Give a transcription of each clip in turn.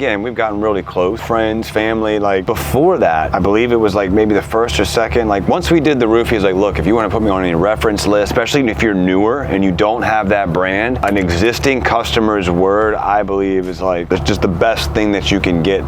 Again, we've gotten really close, friends, family. Like before that, I believe it was like maybe the first or second. Like once we did the roof, he was like, look, if you want to put me on any reference list, especially if you're newer and you don't have that brand, an existing customer's word, I believe, is like, it's just the best thing that you can get.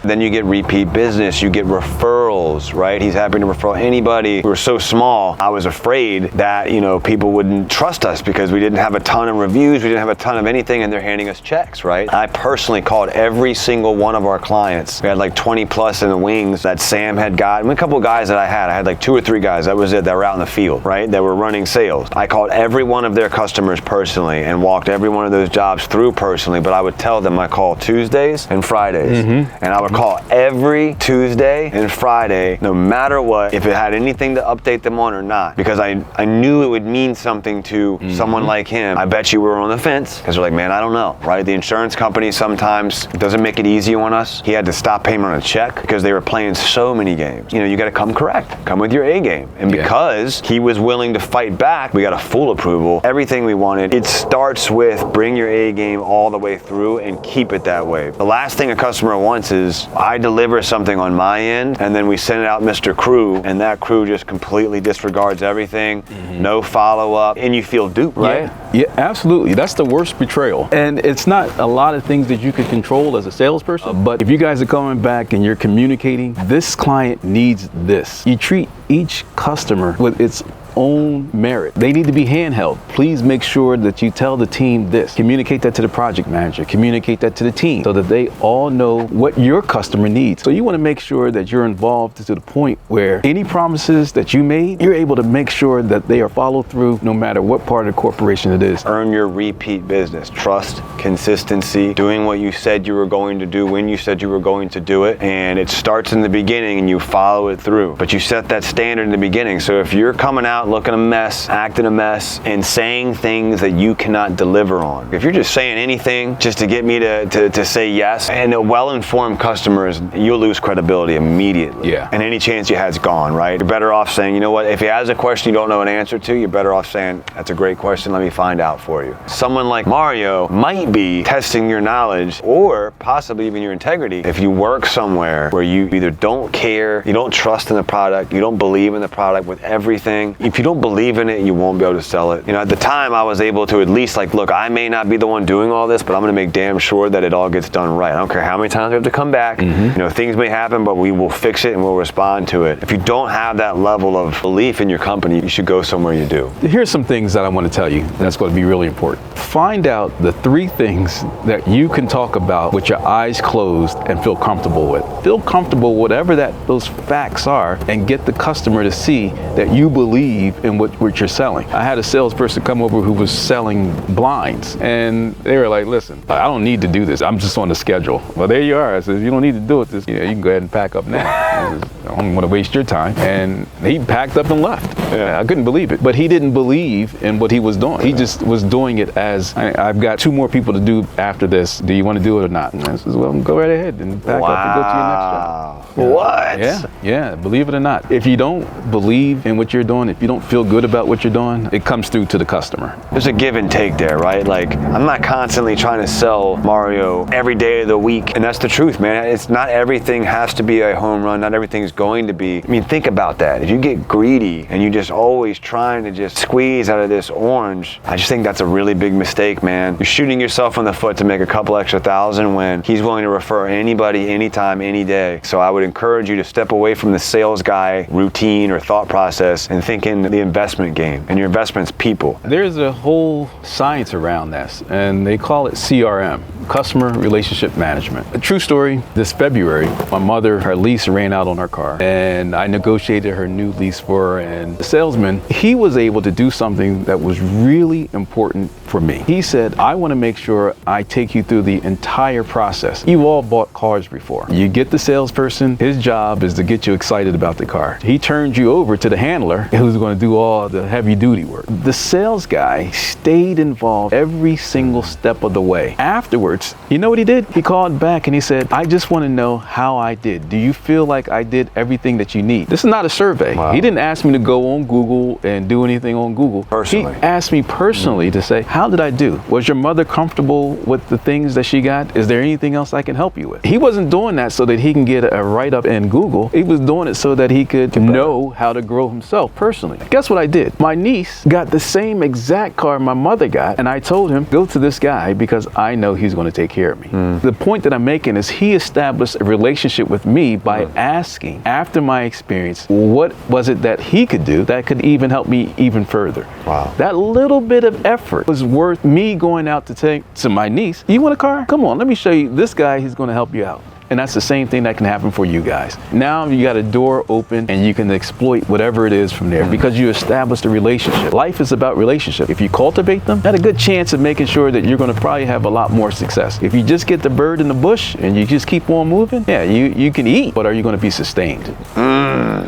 Then you get repeat business, you get referrals, right? He's happy to refer anybody. We were so small, I was afraid that, people wouldn't trust us because we didn't have a ton of reviews, we didn't have a ton of anything, and they're handing us checks, right? I personally called every single one of our clients. We had like 20 plus in the wings that Sam had got. A couple of guys that I had like 2 or 3 guys, that was it, that were out in the field, right? That were running sales. I called every one of their customers personally and walked every one of those jobs through personally, but I would tell them I call Tuesdays and Fridays. And I would call every Tuesday and Friday, no matter what, if it had anything to update them on or not, because I knew it would mean something to someone like him. I bet you we were on the fence because they're like, man, I don't know, right? The insurance company sometimes doesn't make it easy on us. He had to stop payment on a check because they were playing so many games. You got to come correct, come with your A game. And because he was willing to fight back, we got a full approval, everything we wanted. It starts with bring your A game all the way through and keep it that way. The last thing a customer wants is I deliver something on my end and then we send it out Mr. Crew and that crew just completely disregards everything, no follow-up, and you feel duped, right? Yeah, absolutely. That's the worst betrayal. And it's not a lot of things that you can control as a salesperson, but if you guys are coming back and you're communicating, this client needs this. You treat each customer with its own merit. They need to be handheld. Please make sure that you tell the team this. Communicate that to the project manager. Communicate that to the team so that they all know what your customer needs. So you want to make sure that you're involved to the point where any promises that you made, you're able to make sure that they are followed through no matter what part of the corporation it is. Earn your repeat business. Trust, consistency, doing what you said you were going to do when you said you were going to do it. And it starts in the beginning and you follow it through. But you set that standard in the beginning. So if you're coming out looking a mess, acting a mess, and saying things that you cannot deliver on. If you're just saying anything just to get me to say yes, and a well-informed customer, you'll lose credibility immediately. Yeah. And any chance you had is gone, right? You're better off saying, you know what, if he has a question you don't know an answer to, you're better off saying, that's a great question, let me find out for you. Someone like Mario might be testing your knowledge or possibly even your integrity if you work somewhere where you either don't care, you don't trust in the product, you don't believe in the product with everything. If you don't believe in it, you won't be able to sell it. At the time I was able to at least look, I may not be the one doing all this, but I'm gonna make damn sure that it all gets done right. I don't care how many times we have to come back. Things may happen, but we will fix it and we'll respond to it. If you don't have that level of belief in your company, you should go somewhere you do. Here's some things that I want to tell you that's going to be really important. Find out the 3 things that you can talk about with your eyes closed and feel comfortable with. Feel comfortable whatever those facts are and get the customer to see that you believe in what you're selling. I had a salesperson come over who was selling blinds and they were like, listen, I don't need to do this. I'm just on the schedule. Well, there you are. I said, you don't need to do it. You can go ahead and pack up now. I don't want to waste your time. And he packed up and left. Yeah. I couldn't believe it. But he didn't believe in what he was doing. He just was doing it as, I've got 2 more people to do after this. Do you want to do it or not? And I said, well, go right ahead and pack up and go to your next job. What? Yeah, believe it or not. If you don't believe in what you're doing, if you don't feel good about what you're doing, it comes through to the customer. There's a give and take there, right? I'm not constantly trying to sell Mario every day of the week. And that's the truth, man. It's not everything has to be a home run. Not everything's going to be. Think about that. If you get greedy and you just always trying to just squeeze out of this orange, I just think that's a really big mistake, man. You're shooting yourself in the foot to make a couple extra thousand when he's willing to refer anybody, anytime, any day. So I would encourage you to step away from the sales guy routine or thought process and think in the investment game. And your investment's people. There's a whole science around this, and they call it CRM, Customer Relationship Management. A true story, this February, my mother, her lease ran out on her car, and I negotiated her new lease for her, and the salesman, he was able to do something that was really important for me. He said, I want to make sure I take you through the entire process. You've all bought cars before. You get the salesperson salesman, his job is to get you excited about the car. He turns you over to the handler who's going to do all the heavy duty work. The sales guy stayed involved every single step of the way. Afterwards, you know what he did? He called back and he said, I just want to know how I did. Do you feel like I did everything that you need? This is not a survey. Wow. He didn't ask me to go on Google and do anything on Google. Personally. He asked me personally to say, how did I do? Was your mother comfortable with the things that she got? Is there anything else I can help you with? He wasn't doing that so that he can get a write-up in Google. He was doing it so that he could know how to grow himself personally. Guess what I did? My niece got the same exact car my mother got, and I told him, go to this guy because I know he's going to take care of me. The point that I'm making is he established a relationship with me by asking, after my experience, what was it that he could do that could even help me even further. Wow. That little bit of effort was worth me going out to take to my niece, you want a car? Come on, let me show you this guy, he's going to help you out. And that's the same thing that can happen for you guys. Now you got a door open and you can exploit whatever it is from there because you established a relationship. Life is about relationship. If you cultivate them, that's a good chance of making sure that you're going to probably have a lot more success. If you just get the bird in the bush and you just keep on moving, yeah, you can eat, but are you going to be sustained? On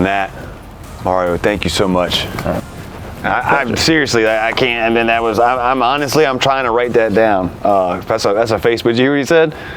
that, Mario, thank you so much. I'm seriously, I can't. And then that was, I'm honestly, I'm trying to write that down. That's a Facebook. Did you hear what he said?